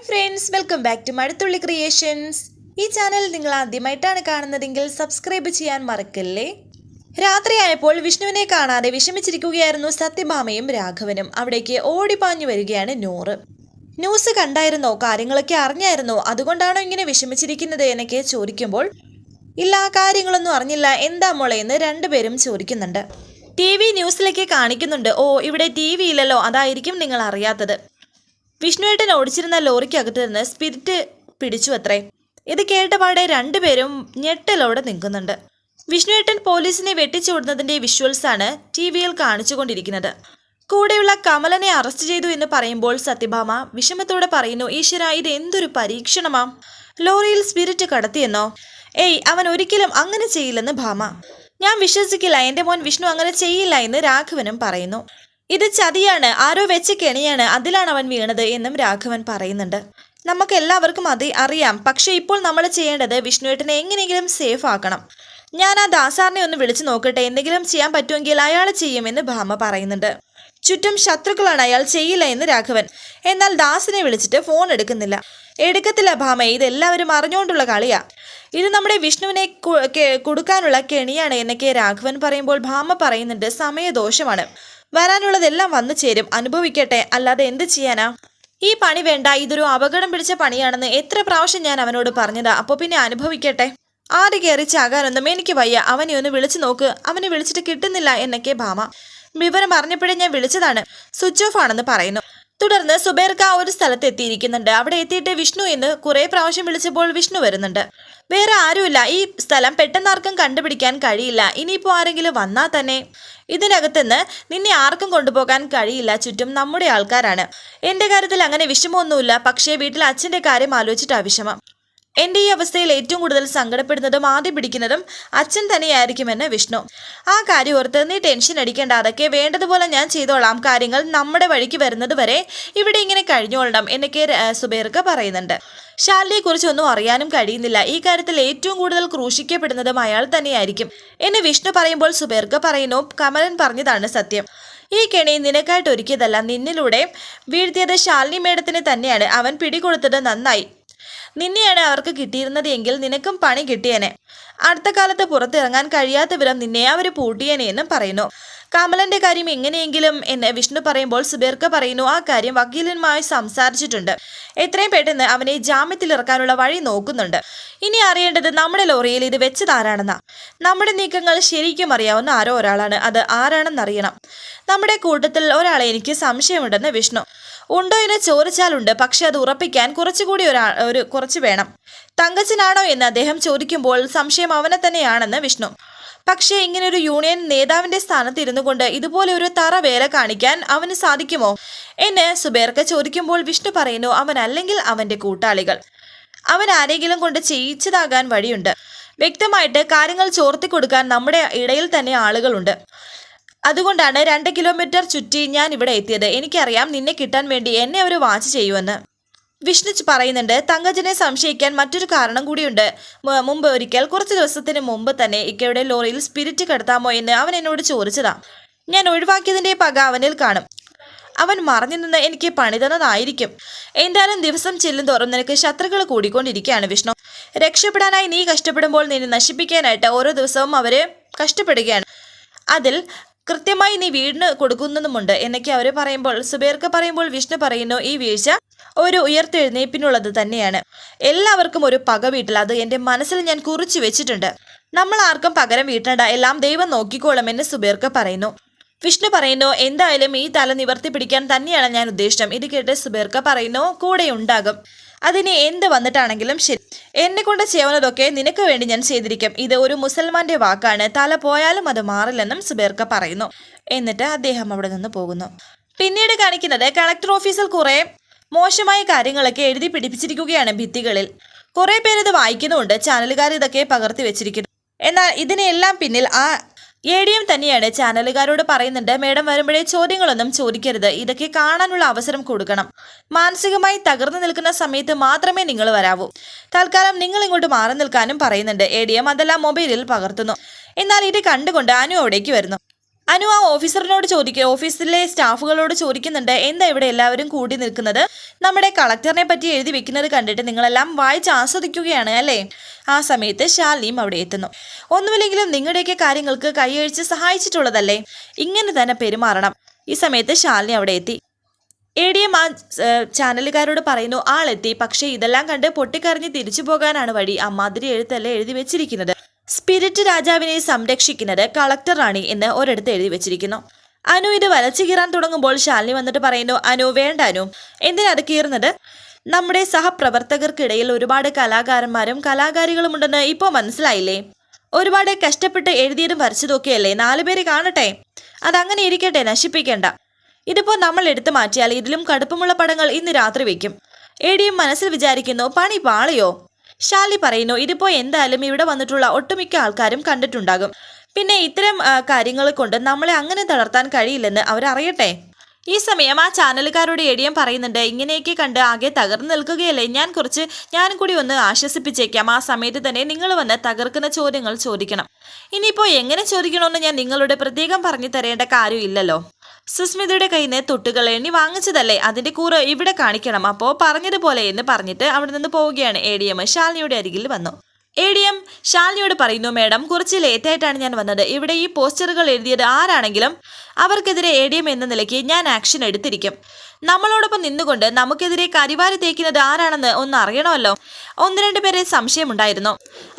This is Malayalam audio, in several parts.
Hi friends, welcome back to Mazhathulli creations. ഈ ചാനൽ നിങ്ങൾ ആദ്യമായിട്ടാണ് കാണുന്നതെങ്കിൽ സബ്സ്ക്രൈബ് ചെയ്യാൻ മറക്കല്ലേ. രാത്രിയായപ്പോൾ വിഷ്ണുവിനെ കാണാതെ വിഷമിച്ചിരിക്കുകയായിരുന്നു സത്യഭാമയും രാഘവനും. അവിടേക്ക് ഓടിപ്പാഞ്ഞു വരികയാണ് നൂറ്. ന്യൂസ് കണ്ടായിരുന്നോ, കാര്യങ്ങളൊക്കെ അറിഞ്ഞായിരുന്നോ, അതുകൊണ്ടാണോ ഇങ്ങനെ വിഷമിച്ചിരിക്കുന്നത് എന്നൊക്കെ ചോദിക്കുമ്പോൾ ഇല്ല, കാര്യങ്ങളൊന്നും അറിഞ്ഞില്ല, എന്താ മോളെ എന്ന് രണ്ടുപേരും ചോദിക്കുന്നുണ്ട്. TV ന്യൂസിലേക്ക് കാണിക്കുന്നുണ്ട്. ഓ, ഇവിടെ TV ഇല്ലല്ലോ, അതായിരിക്കും നിങ്ങൾ അറിയാത്തത്. വിഷ്ണുവേട്ടൻ ഓടിച്ചിരുന്ന ലോറിക്കകത്ത് നിന്ന് സ്പിരിറ്റ് പിടിച്ചു അത്രേ. ഇത് കേട്ടപാടെ രണ്ടുപേരും ഞെട്ടലോടെ നിൽക്കുന്നുണ്ട്. വിഷ്ണുവേട്ടൻ പോലീസിനെ വെട്ടിച്ചോടുന്നതിന്റെ വിഷ്വൽസാണ് TV-യിൽ കാണിച്ചുകൊണ്ടിരിക്കുന്നത്. കൂടെയുള്ള കമലനെ അറസ്റ്റ് ചെയ്തു എന്ന് പറയുമ്പോൾ സത്യഭാമ വിഷമത്തോടെ പറയുന്നു, ഈശ്വര, ഇത് എന്തൊരു പരീക്ഷണമാ. ലോറിയിൽ സ്പിരിറ്റ് കടത്തിയെന്നോ? ഏയ്, അവൻ ഒരിക്കലും അങ്ങനെ ചെയ്യില്ലെന്ന് ഭാമ. ഞാൻ വിശ്വസിക്കില്ല, എൻ്റെ മോൻ വിഷ്ണു അങ്ങനെ ചെയ്യില്ല എന്ന് രാഘവനും പറയുന്നു. ഇത് ചതിയാണ്, ആരോ വെച്ച കെണിയാണ്, അതിലാണ് അവൻ വീണത് എന്നും രാഘവൻ പറയുന്നുണ്ട്. നമുക്ക് എല്ലാവർക്കും അത് അറിയാം, പക്ഷെ ഇപ്പോൾ നമ്മൾ ചെയ്യേണ്ടത് വിഷ്ണുവേട്ടനെ എങ്ങനെയെങ്കിലും സേഫ് ആക്കണം. ഞാൻ ആ ദാസാറിനെ ഒന്ന് വിളിച്ചു നോക്കട്ടെ, എന്തെങ്കിലും ചെയ്യാൻ പറ്റുമെങ്കിൽ അയാൾ ചെയ്യുമെന്ന് ഭാമ പറയുന്നുണ്ട്. ചുറ്റും ശത്രുക്കളാണ്, അയാൾ ചെയ്യില്ല എന്ന് രാഘവൻ. എന്നാൽ ദാസിനെ വിളിച്ചിട്ട് ഫോൺ എടുക്കത്തില്ല ഭാമ, ഇതെല്ലാവരും അറിഞ്ഞുകൊണ്ടുള്ള കളിയാ. ഇത് നമ്മുടെ വിഷ്ണുവിനെ കൊടുക്കാനുള്ള കെണിയാണ് എന്നൊക്കെ രാഘവൻ പറയുമ്പോൾ ഭാമ പറയുന്നുണ്ട്, സമയദോഷമാണ്, വരാനുള്ളതെല്ലാം വന്നു ചേരും, അനുഭവിക്കട്ടെ, അല്ലാതെ എന്ത് ചെയ്യാനാ. ഈ പണി വേണ്ട, ഇതൊരു അപകടം പിടിച്ച പണിയാണെന്ന് എത്ര പ്രാവശ്യം ഞാൻ അവനോട് പറഞ്ഞതാ, അപ്പോൾ പിന്നെ അനുഭവിക്കട്ടെ. ആര് കയറി ചാകാനൊന്നും എനിക്ക് വയ്യ, അവനെ ഒന്ന് വിളിച്ചു നോക്ക്, അവനെ വിളിച്ചിട്ട് കിട്ടുന്നില്ല എന്നൊക്കെ ഭാമ. വിവരം അറിഞ്ഞപ്പോഴേ ഞാൻ വിളിച്ചതാണ്, സ്വിച്ച് ഓഫ് ആണെന്ന് പറയുന്നു. തുടർന്ന് സുബേർക്ക ഒരു സ്ഥലത്ത് എത്തിയിരിക്കുന്നുണ്ട്. അവിടെ എത്തിയിട്ട് വിഷ്ണു എന്ന് കുറെ പ്രാവശ്യം വിളിച്ചപ്പോൾ വിഷ്ണു വരുന്നുണ്ട്. വേറെ ആരുമില്ല, ഈ സ്ഥലം പെട്ടെന്ന് ആർക്കും കണ്ടുപിടിക്കാൻ കഴിയില്ല. ഇനിയിപ്പോൾ ആരെങ്കിലും വന്നാൽ തന്നെ ഇതിനകത്തുനിന്ന് നിന്നെ ആർക്കും കൊണ്ടുപോകാൻ കഴിയില്ല, ചുറ്റും നമ്മുടെ ആൾക്കാരാണ്. എൻ്റെ കാര്യത്തിൽ അങ്ങനെ വിഷമമൊന്നുമില്ല, പക്ഷേ വീട്ടിൽ അച്ഛൻ്റെ കാര്യം ആലോചിച്ചിട്ടാ വിഷമം. എൻ്റെ ഈ അവസ്ഥയിൽ ഏറ്റവും കൂടുതൽ സങ്കടപ്പെടുന്നതും ആദ്യം പിടിക്കുന്നതും അച്ഛൻ തന്നെയായിരിക്കുമെന്ന് വിഷ്ണു. ആ കാര്യം ഓർത്ത് നീ ടെൻഷൻ അടിക്കേണ്ട, അതൊക്കെ വേണ്ടതുപോലെ ഞാൻ ചെയ്തോളാം, കാര്യങ്ങൾ നമ്മുടെ വഴിക്ക് വരുന്നത് വരെ ഇവിടെ ഇങ്ങനെ കഴിഞ്ഞോളണം എന്നൊക്കെ സുബേർക്ക പറയുന്നുണ്ട്. ശാലിനിയെക്കുറിച്ച് ഒന്നും അറിയാനും കഴിയുന്നില്ല, ഈ കാര്യത്തിൽ ഏറ്റവും കൂടുതൽ ക്രൂശിക്കപ്പെടുന്നതും അയാൾ തന്നെയായിരിക്കും എന്ന് വിഷ്ണു പറയുമ്പോൾ സുബേർക്ക പറയുന്നു, കമലൻ പറഞ്ഞതാണ് സത്യം. ഈ കെണി നിനക്കായിട്ട് ഒരുക്കിയതല്ല, നിന്നിലൂടെ വീഴ്ത്തിയത് ശാലിനി മേഡത്തിന് തന്നെയാണ്. അവൻ പിടികൊടുത്തത് നന്നായി, നിന്നെയാണ് അവർക്ക് കിട്ടിയിരുന്നത് എങ്കിൽ നിനക്കും പണി കിട്ടിയേനെ. അടുത്ത കാലത്ത് പുറത്തിറങ്ങാൻ കഴിയാത്ത വിധം നിന്നെ അവർ പൂട്ടിയേനെ എന്നും പറയുന്നു. കമലന്റെ കാര്യം എങ്ങനെയെങ്കിലും എന്ന് വിഷ്ണു പറയുമ്പോൾ സുബേർക്ക പറയുന്നു, ആ കാര്യം വക്കീലനുമായി സംസാരിച്ചിട്ടുണ്ട്, എത്രയും പെട്ടെന്ന് അവനെ ജാമ്യത്തിലിറക്കാനുള്ള വഴി നോക്കുന്നുണ്ട്. ഇനി അറിയേണ്ടത് നമ്മുടെ ലോറിയിൽ ഇത് വെച്ചതാരാണെന്നാ. നമ്മുടെ നീക്കങ്ങൾ ശരിക്കും അറിയാവുന്ന ആരോ ഒരാളാണ്, അത് ആരാണെന്നറിയണം. നമ്മുടെ കൂട്ടത്തിൽ ഒരാളെ എനിക്ക് സംശയമുണ്ടെന്ന് വിഷ്ണു. ഉണ്ടോ എന്ന് ചോദിച്ചാലുണ്ട്, പക്ഷെ അത് ഉറപ്പിക്കാൻ കുറച്ചുകൂടി കുറച്ച് വേണം. തങ്കച്ചനാണോ എന്ന് അദ്ദേഹം ചോദിക്കുമ്പോൾ സംശയം അവനെ തന്നെയാണെന്ന് വിഷ്ണു. പക്ഷേ ഇങ്ങനൊരു യൂണിയൻ നേതാവിന്റെ സ്ഥാനത്ത് ഇരുന്നു കൊണ്ട് ഇതുപോലെ ഒരു തറ വേല കാണിക്കാൻ അവന് സാധിക്കുമോ എന്ന് സുബേർക്ക ചോദിക്കുമ്പോൾ വിഷ്ണു പറയുന്നു, അവനല്ലെങ്കിൽ അവന്റെ കൂട്ടാളികൾ. അവൻ ആരെങ്കിലും കൊണ്ട് ചെയ്യിച്ചതാകാൻ വഴിയുണ്ട്. വ്യക്തമായിട്ട് കാര്യങ്ങൾ ചോർത്തി കൊടുക്കാൻ നമ്മുടെ ഇടയിൽ തന്നെ ആളുകളുണ്ട്. അതുകൊണ്ടാണ് 2 കിലോമീറ്റർ ചുറ്റി ഞാൻ ഇവിടെ എത്തിയത്. എനിക്കറിയാം നിന്നെ കിട്ടാൻ വേണ്ടി എന്നെ അവർ വാച്ച് ചെയ്യുമെന്ന് വിഷ്ണു പറയുന്നുണ്ട്. തങ്കജനെ സംശയിക്കാൻ മറ്റൊരു കാരണം കൂടിയുണ്ട്. മുമ്പ് ഒരിക്കൽ കുറച്ച് ദിവസത്തിന് മുമ്പ് തന്നെ ഇക്കയുടെ ലോറിയിൽ സ്പിരിറ്റ് കടത്താമോ എന്ന് അവൻ എന്നോട് ചോദിച്ചതാ. ഞാൻ ഒഴിവാക്കിയതിന്റെ പക അവനിൽ കാണും. അവൻ മറഞ്ഞു നിന്ന് എനിക്ക് പണി തന്നതായിരിക്കും. എന്തായാലും ദിവസം ചെല്ലുന്തോറും നിനക്ക് ശത്രുക്കൾ കൂടിക്കൊണ്ടിരിക്കുകയാണ് വിഷ്ണു. രക്ഷപ്പെടാനായി നീ കഷ്ടപ്പെടുമ്പോൾ നിന്നെ നശിപ്പിക്കാനായിട്ട് ഓരോ ദിവസവും അവര് കഷ്ടപ്പെടുകയാണ്. അതിൽ കൃത്യമായി നീ വീടിന് കൊടുക്കുന്നതുമുണ്ട് എന്നൊക്കെ അവർ പറയുമ്പോൾ സുബേർക്ക പറയുമ്പോൾ വിഷ്ണു പറയുന്നു, ഈ വീഴ്ച ഒരു ഉയർത്തെഴുന്നേപ്പിനുള്ളത് തന്നെയാണ്. എല്ലാവർക്കും ഒരു പക വീട്ടിൽ, അത് എൻ്റെ മനസ്സിൽ ഞാൻ കുറിച്ചു വെച്ചിട്ടുണ്ട്. നമ്മൾ ആർക്കും പകരം വീട്ടണ്ട, എല്ലാം ദൈവം നോക്കിക്കോളുമെന്ന് സുബേർക്ക പറയുന്നു. വിഷ്ണു പറയുന്നു, എന്തായാലും ഈ തല നിവർത്തി പിടിക്കാൻ തന്നെയാണ് ഞാൻ ഉദ്ദേശം. ഇത് കേട്ട് സുബേർക്ക പറയുന്നു, കൂടെ ഉണ്ടാകും, അതിന് എന്ത് വന്നിട്ടാണെങ്കിലും ശരി, എന്നെ കൊണ്ട് ചെയ്യാവുന്നതൊക്കെ നിനക്ക് വേണ്ടി ഞാൻ ചെയ്തിരിക്കും. ഇത് ഒരു മുസൽമാന്റെ വാക്കാണ്, തല പോയാലും അത് മാറില്ലെന്നും സുബേർക്ക പറയുന്നു. എന്നിട്ട് അദ്ദേഹം അവിടെ നിന്ന് പോകുന്നു. പിന്നീട് കാണിക്കുന്നത് കളക്ടർ ഓഫീസിൽ കുറെ മോശമായ കാര്യങ്ങളൊക്കെ എഴുതി പിടിപ്പിച്ചിരിക്കുകയാണ് ഭിത്തികളിൽ. കുറെ പേര് ഇത് വായിക്കുന്നുണ്ട്, ചാനലുകാർ ഇതൊക്കെ പകർത്തി വെച്ചിരിക്കുന്നു. എന്നാൽ ഇതിനെല്ലാം പിന്നിൽ ആ ADM തന്നെയാണ്. ചാനലുകാരോട് പറയുന്നുണ്ട്, മേഡം വരുമ്പോഴേ ചോദ്യങ്ങളൊന്നും ചോദിക്കരുത്, ഇതൊക്കെ കാണാനുള്ള അവസരം കൊടുക്കണം. മാനസികമായി തകർന്നു നിൽക്കുന്ന സമയത്ത് മാത്രമേ നിങ്ങൾ വരാവൂ. തൽക്കാലം നിങ്ങൾ ഇങ്ങോട്ട് മാറി നിൽക്കാനും പറയുന്നുണ്ട്. ADM അതെല്ലാം മൊബൈലിൽ പകർത്തുന്നു. എന്നാൽ ഇത് കണ്ടുകൊണ്ട് അനു അവിടേക്ക് വരുന്നു. അനു ആ ഓഫീസിലെ സ്റ്റാഫുകളോട് ചോദിക്കുന്നുണ്ട്, എന്താ ഇവിടെ എല്ലാവരും കൂടി നിൽക്കുന്നത്? നമ്മുടെ കളക്ടറിനെ പറ്റി എഴുതി വെക്കുന്നത് കണ്ടിട്ട് നിങ്ങളെല്ലാം വായിച്ച് ആസ്വദിക്കുകയാണ് അല്ലേ? ആ സമയത്ത് ശാലിനിയും അവിടെ എത്തുന്നു. ഒന്നുമില്ലെങ്കിലും നിങ്ങളുടെയൊക്കെ കാര്യങ്ങൾക്ക് കൈയഴിച്ച് സഹായിച്ചിട്ടുള്ളതല്ലേ, ഇങ്ങനെ തന്നെ പെരുമാറണം. ഈ സമയത്ത് ശാലിനി അവിടെ എത്തി. ADM ആ ചാനലുകാരോട് പറയുന്നു, ആളെത്തി, പക്ഷേ ഇതെല്ലാം കണ്ട് പൊട്ടിക്കറിഞ്ഞ് തിരിച്ചു പോകാനാണ് വഴി. അമ്മാതിരി എഴുത്തല്ലേ എഴുതി വെച്ചിരിക്കുന്നത്. സ്പിരിറ്റ് രാജാവിനെ സംരക്ഷിക്കുന്നത് കളക്ടർ റാണി എന്ന് ഒരിടത്ത് എഴുതി വെച്ചിരിക്കുന്നു. അനു ഇത് വലച്ചു കീറാൻ തുടങ്ങുമ്പോൾ ശാലിനി വന്നിട്ട് പറയുന്നു, അനു വേണ്ട അനു, എന്തിനാ അത് കീറുന്നത്? നമ്മുടെ സഹപ്രവർത്തകർക്കിടയിൽ ഒരുപാട് കലാകാരന്മാരും കലാകാരികളും ഉണ്ടെന്ന് ഇപ്പോൾ മനസ്സിലായില്ലേ? ഒരുപാട് കഷ്ടപ്പെട്ട് എഴുതിയതും വരച്ചതൊക്കെയല്ലേ, 4 പേര് കാണട്ടെ. അതങ്ങനെ ഇരിക്കട്ടെ, നശിപ്പിക്കേണ്ട. ഇതിപ്പോൾ നമ്മൾ എടുത്തു മാറ്റിയാൽ ഇതിലും കടുപ്പമുള്ള പടങ്ങൾ ഇന്ന് രാത്രി വെക്കും. ADM മനസ്സിൽ വിചാരിക്കുന്നു, പണി പാളിയോ? ശാലിനി പറയുന്നു, ഇതിപ്പോൾ എന്തായാലും ഇവിടെ വന്നിട്ടുള്ള ഒട്ടുമിക്ക ആൾക്കാരും കണ്ടിട്ടുണ്ടാകും. പിന്നെ ഇത്തരം കാര്യങ്ങൾ കൊണ്ട് നമ്മളെ അങ്ങനെ തളർത്താൻ കഴിയില്ലെന്ന് അവരറിയട്ടെ. ഈ സമയം ആ ചാനലുകാരോട് ADM പറയുന്നുണ്ട്, ഇങ്ങനെയൊക്കെ കണ്ട് ആകെ തകർന്നു നിൽക്കുകയല്ലേ, ഞാനും കൂടി ഒന്ന് ആശ്വസിപ്പിച്ചേക്കാം. ആ സമയത്ത് തന്നെ നിങ്ങൾ വന്ന് തകർക്കുന്ന ചോദ്യങ്ങൾ ചോദിക്കണം. ഇനിയിപ്പോൾ എങ്ങനെ ചോദിക്കണമെന്ന് ഞാൻ നിങ്ങളോട് പ്രത്യേകം പറഞ്ഞു തരേണ്ട കാര്യമില്ലല്ലോ. സുസ്മിതയുടെ കയ്യിൽ നിന്ന് തൊട്ടുകൾ എണ്ണി വാങ്ങിച്ചതല്ലേ, അതിന്റെ കൂറ് ഇവിടെ കാണിക്കണം. അപ്പോൾ പറഞ്ഞതുപോലെ എന്ന് പറഞ്ഞിട്ട് അവിടെ നിന്ന് പോവുകയാണ് ADM. ശാലിനിയുടെ അരികിൽ വന്നു. ADM ശാലിനിയോട് പറയുന്നു, മേഡം കുറച്ച് ലേറ്റായിട്ടാണ് ഞാൻ വന്നത്. ഇവിടെ ഈ പോസ്റ്ററുകൾ എഴുതിയത് ആരാണെങ്കിലും അവർക്കെതിരെ ADM എന്ന നിലയ്ക്ക് ഞാൻ ആക്ഷൻ എടുത്തിരിക്കും. നമ്മളോടൊപ്പം നിന്നുകൊണ്ട് നമുക്കെതിരെ കരിവാരി തേക്കുന്നത് ആരാണെന്ന് ഒന്ന് അറിയണമല്ലോ. 1-2 പേരെ സംശയമുണ്ടായിരുന്നു,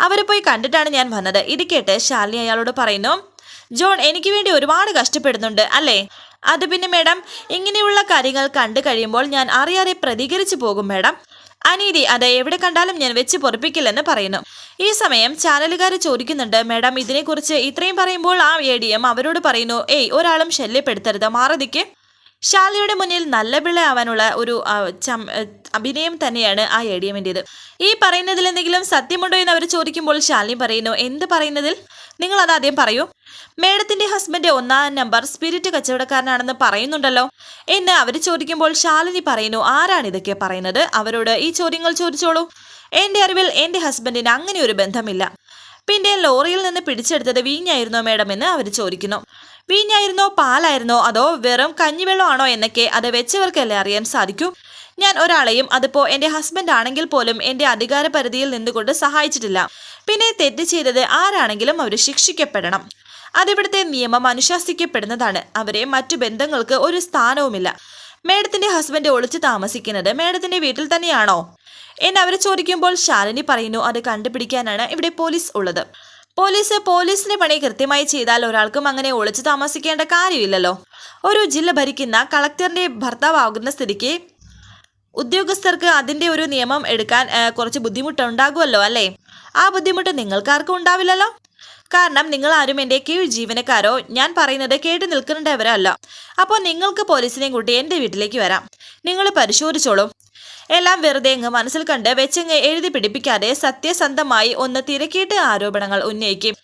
അവരെ പോയി കണ്ടിട്ടാണ് ഞാൻ വന്നത്. ഇത് കേട്ട് ശാലിനി അയാളോട് പറയുന്നു, ജോൺ എനിക്ക് വേണ്ടി ഒരുപാട് കഷ്ടപ്പെടുന്നുണ്ട് അല്ലേ? അത് പിന്നെ മേഡം, ഇങ്ങനെയുള്ള കാര്യങ്ങൾ കണ്ടു കഴിയുമ്പോൾ ഞാൻ അറിയാതെ പ്രതികരിച്ചു പോകും മേഡം. അനീതി അത് എവിടെ കണ്ടാലും ഞാൻ വെച്ച് പൊറപ്പിക്കില്ലെന്ന് പറയുന്നു. ഈ സമയം ചാനലുകാർ ചോദിക്കുന്നുണ്ട്, മേഡം ഇതിനെക്കുറിച്ച് ഇത്രയും പറയുമ്പോൾ ആ ADM അവരോട് പറയുന്നു, ഏയ് ഒരാളും ശല്യപ്പെടുത്തരുത്, മാറതിക്ക്. ശാലിനിയുടെ മുന്നിൽ നല്ല പിള്ളയാവാനുള്ള ഒരു അഭിനയം തന്നെയാണ് ആ ADMൻ്റേത്. ഈ പറയുന്നതിൽ എന്തെങ്കിലും സത്യമുണ്ടോ എന്ന് അവർ ചോദിക്കുമ്പോൾ ശാലിനി പറയുന്നു, എന്ത് പറയുന്നതിൽ? നിങ്ങൾ അത് ആദ്യം പറയൂ. മേഡത്തിന്റെ ഹസ്ബൻഡ് 1-ാം നമ്പർ സ്പിരിറ്റ് കച്ചവടക്കാരനാണെന്ന് പറയുന്നുണ്ടല്ലോ എന്ന് അവർ ചോദിക്കുമ്പോൾ ശാലിനി പറയുന്നു, ആരാണ് ഇതൊക്കെ പറയുന്നത്? അവരോട് ഈ ചോദ്യങ്ങൾ ചോദിച്ചോളൂ. എന്റെ അറിവിൽ എന്റെ ഹസ്ബൻഡിന് അങ്ങനെ ഒരു ബന്ധമില്ല. പിന്നെ ലോറിയിൽ നിന്ന് പിടിച്ചെടുത്തത് വീഞ്ഞായിരുന്നോ മേഡം എന്ന് അവർ ചോദിക്കുന്നു. വീഞ്ഞായിരുന്നോ പാലായിരുന്നോ അതോ വെറും കഞ്ഞിവെള്ളമാണോ എന്നൊക്കെ അത് വെച്ചവർക്കല്ലേ അറിയാൻ സാധിക്കൂ. ഞാൻ ഒരാളെയും, അതിപ്പോ എന്റെ ഹസ്ബൻഡ് ആണെങ്കിൽ പോലും എന്റെ അധികാര പരിധിയിൽ നിന്നുകൊണ്ട് സഹായിച്ചിട്ടില്ല. പിന്നെ തെറ്റ് ചെയ്തത് ആരാണെങ്കിലും അവർ ശിക്ഷിക്കപ്പെടണം. അതിവിടുത്തെ നിയമം അനുശാസിക്കപ്പെടുന്നതാണ്. അവരെ മറ്റു ബന്ധങ്ങൾക്ക് ഒരു സ്ഥാനവുമില്ല. മേഡത്തിന്റെ ഹസ്ബൻഡ് ഒളിച്ചു താമസിക്കുന്നത് മേഡത്തിന്റെ വീട്ടിൽ തന്നെയാണോ എന്ന് അവർ ചോദിക്കുമ്പോൾ ശാലിനി പറയുന്നു, അത് കണ്ടുപിടിക്കാനാണ് ഇവിടെ പോലീസ് ഉള്ളത്. പോലീസിന്റെ പണി കൃത്യമായി ചെയ്താൽ ഒരാൾക്കും അങ്ങനെ ഒളിച്ചു താമസിക്കേണ്ട കാര്യമില്ലല്ലോ. ഒരു ജില്ല ഭരിക്കുന്ന കളക്ടറിന്റെ ഭർത്താവാകുന്ന സ്ഥിതിക്ക് ഉദ്യോഗസ്ഥർക്ക് അതിന്റെ ഒരു നിയമം എടുക്കാൻ കുറച്ച് ബുദ്ധിമുട്ടുണ്ടാകുമല്ലോ അല്ലേ? ആ ബുദ്ധിമുട്ട് നിങ്ങൾക്കാർക്കും ഉണ്ടാവില്ലല്ലോ. കാരണം നിങ്ങൾ ആരും എൻ്റെ കീഴ് ജീവനക്കാരോ ഞാൻ പറയുന്നത് കേട്ട് നിൽക്കുന്നവരല്ല. അപ്പോൾ നിങ്ങൾക്ക് പോലീസിനെയും കൂട്ടി എൻ്റെ വീട്ടിലേക്ക് വരാം. നിങ്ങൾ പരിശോധിച്ചോളൂ. എല്ലാം വെറുതെ അങ്ങ് മനസ്സിൽ കണ്ട് വെച്ചങ്ങ് എഴുതി പിടിപ്പിക്കാതെ സത്യസന്ധമായി ഒന്ന് തിരക്കിയിട്ട് ആരോപണങ്ങൾ ഉന്നയിക്കും.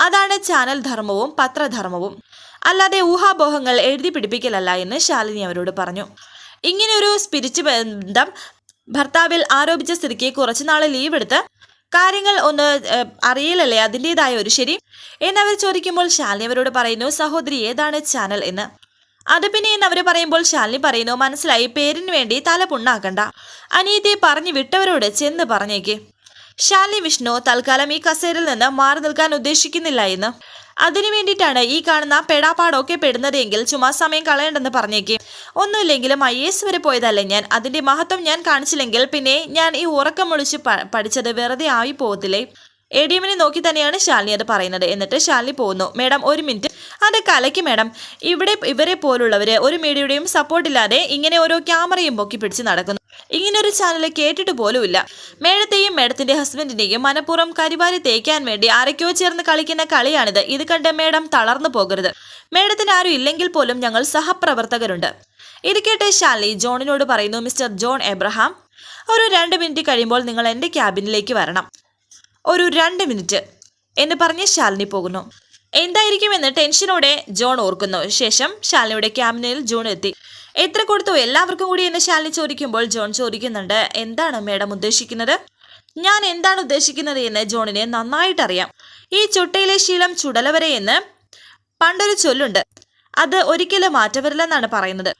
അതാണ് ചാനൽ ധർമ്മവും പത്രധർമ്മവും, അല്ലാതെ ഊഹാപോഹങ്ങൾ എഴുതി പിടിപ്പിക്കലല്ല എന്ന് ശാലിനി അവരോട് പറഞ്ഞു. ഇങ്ങനെയൊരു സ്പിരിറ്റ് ബന്ധം ഭർത്താവിൽ ആരോപിച്ച സ്ഥിതിക്ക് കുറച്ചുനാൾ ലീവ് എടുത്ത് കാര്യങ്ങൾ ഒന്ന് അറിയില്ലല്ലേ അതിൻ്റെതായ ഒരു ശരി എന്നവർ ചോദിക്കുമ്പോൾ ശാലിനി അവരോട് പറയുന്നു, സഹോദരി ഏതാണ് ചാനൽ എന്ന്. അത് പിന്നെ എന്ന് അവർ പറയുമ്പോൾ ശാലിനി പറയുന്നു, മനസ്സിലായി, പേരിന് വേണ്ടി തല പുണ്ണാക്കണ്ട. അനിയത്തെ പറഞ്ഞു വിട്ടവരോട് ചെന്ന് പറഞ്ഞേക്ക്. ശാലിനി വിഷ്ണു തൽക്കാലം ഈ കസേരയിൽ നിന്ന് മാറി നിൽക്കാൻ ഉദ്ദേശിക്കുന്നില്ല എന്ന്. അതിനു വേണ്ടിയിട്ടാണ് ഈ കാണുന്ന പെടാപ്പാടൊക്കെ പെടുന്നതെങ്കിൽ ചുമ്മാ സമയം കളയണ്ടെന്ന് പറഞ്ഞേക്ക്. ഒന്നുമില്ലെങ്കിലും IAS വരെ പോയതല്ലേ ഞാൻ. അതിന്റെ മഹത്വം ഞാൻ കാണിച്ചില്ലെങ്കിൽ പിന്നെ ഞാൻ ഈ ഉറക്കം ഒളിച്ച് പഠിച്ചത് വെറുതെ ആയി പോകത്തില്ലേ? ADMനെ നോക്കി തന്നെയാണ് ശാലിനി അത് പറയുന്നത്. എന്നിട്ട് ശാലിനി പോകുന്നു. മേഡം 1 മിനിറ്റ്, അത് കലയ്ക്ക് മേഡം. ഇവരെ പോലുള്ളവര് ഒരു മീഡിയയുടെയും സപ്പോർട്ടില്ലാതെ ഇങ്ങനെ ഓരോ ക്യാമറയും പൊക്കി പിടിച്ച് നടക്കുന്നു. ഇങ്ങനൊരു ചാനൽ കേട്ടിട്ട് പോലുമില്ല. മേഡത്തെയും മേഡത്തിന്റെ ഹസ്ബൻഡിന്റെയും മനഃപൂർവ്വം കരിവാരി തേക്കാൻ വേണ്ടി ആരൊക്കെയോ ചേർന്ന് കളിക്കുന്ന കളിയാണിത്. ഇത് കണ്ട് മേഡം തളർന്നു പോകരുത്. മേഡത്തിന് ആരും ഇല്ലെങ്കിൽ പോലും ഞങ്ങൾ സഹപ്രവർത്തകരുണ്ട്. ഇത് കേട്ട് ശാലിനി ജോണിനോട് പറയുന്നു, മിസ്റ്റർ ജോൺ എബ്രഹാം, ഒരു 2 മിനിറ്റ് കഴിയുമ്പോൾ നിങ്ങൾ എൻ്റെ ക്യാബിനിലേക്ക് വരണം. ഒരു 2 മിനിറ്റ് എന്ന് പറഞ്ഞ് ശാലിനി പോകുന്നു. എന്തായിരിക്കുമെന്ന് ടെൻഷനോടെ ജോൺ ഓർക്കുന്നു. ശേഷം ശാലിനിയുടെ ക്യാബിനിൽ ജോൺ എത്തി. എത്ര കൊടുത്തു എല്ലാവർക്കും കൂടി എന്ന് ശാലിനി ചോദിക്കുമ്പോൾ ജോൺ ചോദിക്കുന്നുണ്ട്, എന്താണ് മേഡം ഉദ്ദേശിക്കുന്നത്? ഞാൻ എന്താണ് ഉദ്ദേശിക്കുന്നത് എന്ന് ജോണിന് നന്നായിട്ടറിയാം. ഈ ചുട്ടയിലെ ശീലം ചുടലവരെ എന്ന് പണ്ടൊരു ചൊല്ലുണ്ട്, അത് ഒരിക്കലും മാറ്റവരില്ലെന്നാണ് പറയുന്നത്.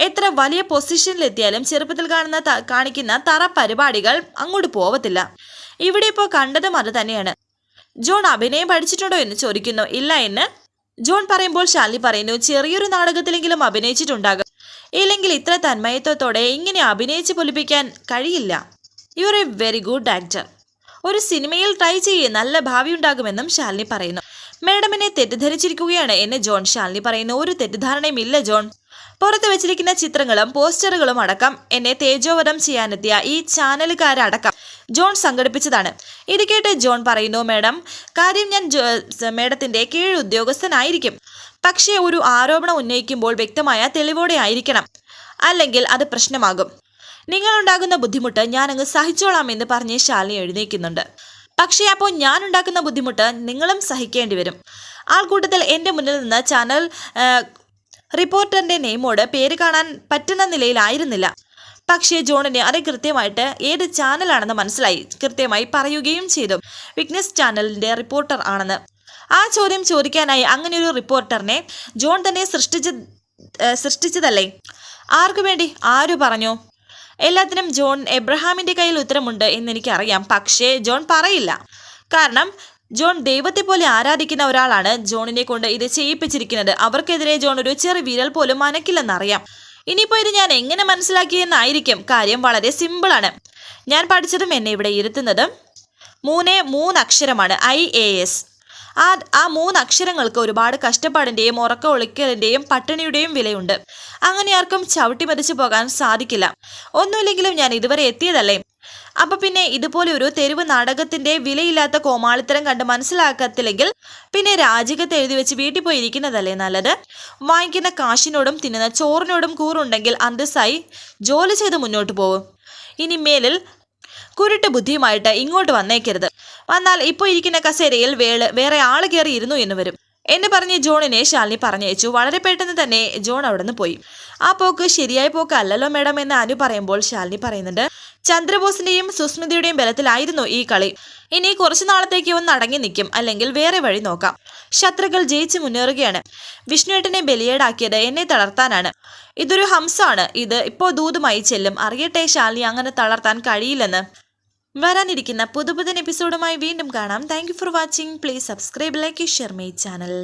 എത്ര വലിയ പൊസിഷനിലെത്തിയാലും ചെറുപ്പത്തിൽ കാണിക്കുന്ന തറ പരിപാടികൾ അങ്ങോട്ട് പോവത്തില്ല. ഇവിടെ ഇപ്പോൾ കണ്ടതും അത് തന്നെയാണ്. ജോൺ അഭിനയം പഠിച്ചിട്ടുണ്ടോ എന്ന് ചോദിക്കുന്നു. ഇല്ല എന്ന് ജോൺ പറയുമ്പോൾ ശാലിനി പറയുന്നു, ചെറിയൊരു നാടകത്തിലെങ്കിലും അഭിനയിച്ചിട്ടുണ്ടാകും. ഇല്ലെങ്കിൽ ഇത്ര തന്മയത്വത്തോടെ ഇങ്ങനെ അഭിനയിച്ച് പൊലിപ്പിക്കാൻ കഴിയില്ല. You are A very good actor. ഒരു സിനിമയിൽ ട്രൈ ചെയ്യേ, നല്ല ഭാവി ഉണ്ടാകുമെന്നും ശാലിനി പറയുന്നു. മേഡമിനെ തെറ്റിദ്ധരിച്ചിരിക്കുകയാണ് എന്ന് ജോൺ. ശാലിനി പറയുന്നു, ഒരു തെറ്റിദ്ധാരണയും ഇല്ല ജോൺ. പുറത്ത് വെച്ചിരിക്കുന്ന ചിത്രങ്ങളും പോസ്റ്ററുകളും അടക്കം എന്നെ തേജോവധം ചെയ്യാനെത്തിയ ഈ ചാനലുകാരടക്കം ജോൺ സംഘടിപ്പിച്ചതാണ്. ഇത് കേട്ട് ജോൺ പറയുന്നു, മേഡം, കാര്യം ഞാൻ മേഡത്തിന്റെ കീഴ് ഉദ്യോഗസ്ഥനായിരിക്കും. പക്ഷേ ഒരു ആരോപണം ഉന്നയിക്കുമ്പോൾ വ്യക്തമായ തെളിവോടെ ആയിരിക്കണം, അല്ലെങ്കിൽ അത് പ്രശ്നമാകും. നിങ്ങളുണ്ടാകുന്ന ബുദ്ധിമുട്ട് ഞാൻ അങ്ങ് സഹിച്ചോളാം എന്ന് പറഞ്ഞ് ശാലിനി എഴുന്നേൽക്കുന്നുണ്ട്. പക്ഷേ അപ്പോൾ ഞാൻ ഉണ്ടാക്കുന്ന ബുദ്ധിമുട്ട് നിങ്ങളും സഹിക്കേണ്ടി വരും. ആൾക്കൂട്ടത്തിൽ എൻ്റെ മുന്നിൽ നിന്ന് ചാനൽ റിപ്പോർട്ടറിന്റെ നെയ്മോട് പേര് കാണാൻ പറ്റുന്ന നിലയിലായിരുന്നില്ല. പക്ഷേ ജോണിന് അത് കൃത്യമായിട്ട് ഏത് ചാനലാണെന്ന് മനസ്സിലായി. കൃത്യമായി പറയുകയും ചെയ്തു, വിഗ്നസ് ചാനലിന്റെ റിപ്പോർട്ടർ ആണെന്ന്. ആ ചോദ്യം ചോദിക്കാനായി അങ്ങനെ ഒരു റിപ്പോർട്ടറിനെ ജോൺ തന്നെ സൃഷ്ടിച്ചതല്ലേ? ആർക്കു വേണ്ടി? ആരു പറഞ്ഞു? എല്ലാത്തിനും ജോൺ എബ്രഹാമിന്റെ കയ്യിൽ ഉത്തരമുണ്ട് എന്നെനിക്കറിയാം. പക്ഷേ ജോൺ പറയില്ല. കാരണം ജോൺ ദൈവത്തെ പോലെ ആരാധിക്കുന്ന ഒരാളാണ് ജോണിനെ കൊണ്ട് ഇത് ചെയ്യിപ്പിച്ചിരിക്കുന്നത്. അവർക്കെതിരെ ജോൺ ഒരു ചെറിയ വിരൽ പോലും അനക്കില്ലെന്നറിയാം. ഇനിയിപ്പോൾ ഇത് ഞാൻ എങ്ങനെ മനസ്സിലാക്കിയെന്നായിരിക്കും. കാര്യം വളരെ സിമ്പിളാണ്. ഞാൻ പഠിച്ചതും എന്നെ ഇവിടെ ഇരുത്തുന്നതും 3 അക്ഷരമാണ്, IAS. ആ 3 അക്ഷരങ്ങൾക്ക് ഒരുപാട് കഷ്ടപ്പാടിൻ്റെയും ഉറക്ക ഒളിക്കലിൻ്റെയും പട്ടിണിയുടെയും വിലയുണ്ട്. അങ്ങനെ ആർക്കും ചവിട്ടി മതിച്ചു പോകാൻ സാധിക്കില്ല. ഒന്നുമില്ലെങ്കിലും ഞാൻ ഇതുവരെ എത്തിയതല്ലേ. അപ്പൊ പിന്നെ ഇതുപോലെ ഒരു തെരുവ് നാടകത്തിന്റെ വിലയില്ലാത്ത കോമാളിത്തരം കണ്ട് മനസ്സിലാക്കത്തില്ലെങ്കിൽ പിന്നെ രാജികത്ത് എഴുതി വെച്ച് വീട്ടിൽ പോയി ഇരിക്കുന്നതല്ലേ നല്ലത്. വാങ്ങിക്കുന്ന കാശിനോടും തിന്നുന്ന ചോറിനോടും കൂറുണ്ടെങ്കിൽ അന്തസ്സായി ജോലി ചെയ്ത് മുന്നോട്ട് പോകും. ഇനി മേലിൽ കുരുട്ട് ബുദ്ധിയുമായിട്ട് ഇങ്ങോട്ട് വന്നേക്കരുത്. വന്നാൽ ഇപ്പോൾ ഇരിക്കുന്ന കസേരയിൽ വേറെ ആള് കയറി ഇരുന്നു എന്ന് വരും എന്ന് പറഞ്ഞ് ജോണിനെ ശാലിനി പറഞ്ഞയച്ചു. വളരെ പെട്ടെന്ന് തന്നെ ജോൺ അവിടെ നിന്ന് പോയി. ആ പോക്ക് ശരിയായ പോക്ക് അല്ലല്ലോ മേഡം എന്ന് അനു പറയുമ്പോൾ ശാലിനി പറയുന്നുണ്ട്, ചന്ദ്രബോസിന്റെയും സുസ്മിതയുടെയും ബലത്തിലായിരുന്നു ഈ കളി. ഇനി കുറച്ചു നാളത്തേക്ക് ഒന്ന് അടങ്ങി നിൽക്കും, അല്ലെങ്കിൽ വേറെ വഴി നോക്കാം. ശത്രുക്കൾ ജയിച്ച് മുന്നേറുകയാണ്. വിഷ്ണുവേട്ടനെ ബലിയേടാക്കിയത് എന്നെ തളർത്താനാണ്. ഇതൊരു ഹംസാണ്. ഇത് ഇപ്പോൾ ദൂതുമായി ചെല്ലും. അറിയട്ടെ ശാലിനി അങ്ങനെ തളർത്താൻ കഴിയില്ലെന്ന്. വരാനിരിക്കുന്ന പുതുപുതൻ എപ്പിസോഡുമായി വീണ്ടും കാണാം. Thank you for watching. Please subscribe, like, share my channel.